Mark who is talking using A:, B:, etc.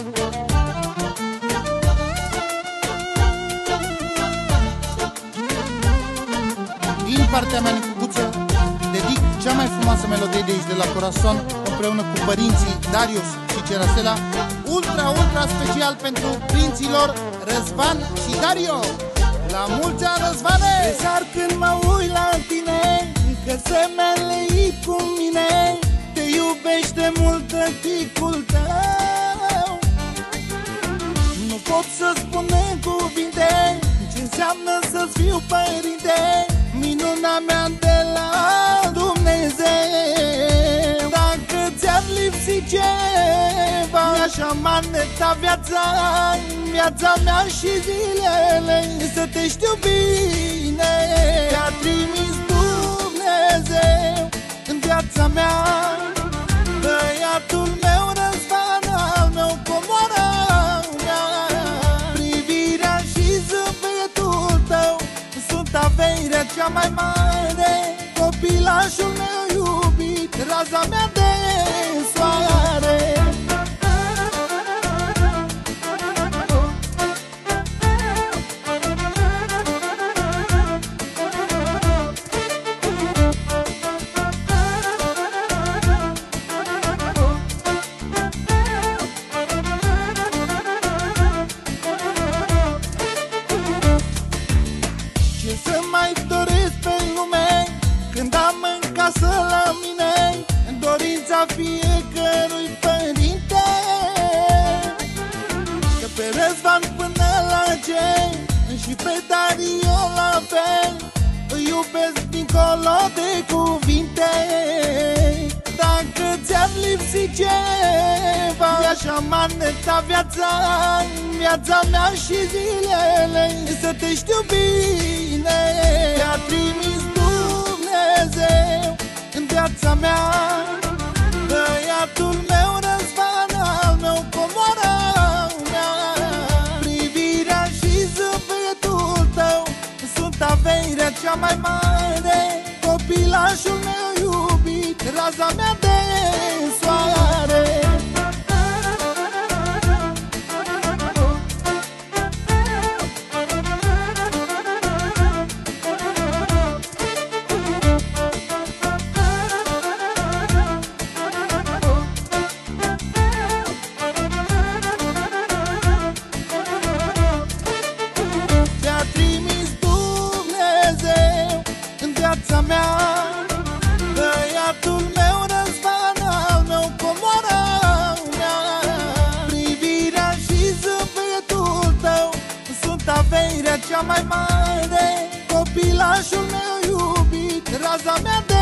A: Din partea mea, Nicuță, dedic cea mai frumoasă melodie de aici, de la Corazon, împreună cu părinții Darius și Cerasela, ultra special pentru prinților Răzvan și Dario. La mulți ani, Răzvane!
B: Pesar când mă uit la tine, că se melei cu mine, te iubește mult tăticul tău. Nu pot să spun în cuvinte ce înseamnă să-ți fiu părinte, minuna mea de la Dumnezeu. Dacă ți-ar lipsi ceva, mi-aș amaneta viața mea și zilele, să te știu bine. Te-a trimis Dumnezeu în viața mea, băiatul meu Răzvan, al meu comoara mea. Privirea și zâmbetul tău sunt averea cea mai mare, copilașul meu iubit, raza mea de soare. Ce să mai doresc pe lume când am în casă la mine dorința fiecărui părinte? Că pe Răzvan până la cer și pe Dario la fel îi iubesc dincolo de cuvinte. Dacă ți-ar lipsi ceva, mi-aș amaneta viața mea și zilele, să te știu bine. Te-a trimis Dumnezeu în viața mea, băiatul meu Răzvan, al meu comoara mea. Privirea și zâmbetul tău sunt averea cea mai mare, copilașul meu iubit, raza mea de soare. Te-a trimis Dumnezeu în viața mea, băiatul meu Răzvan, al meu comoara mea. Privirea și zâmbetul tău sunt averea cea mai mare, copilașul meu iubit, raza mea de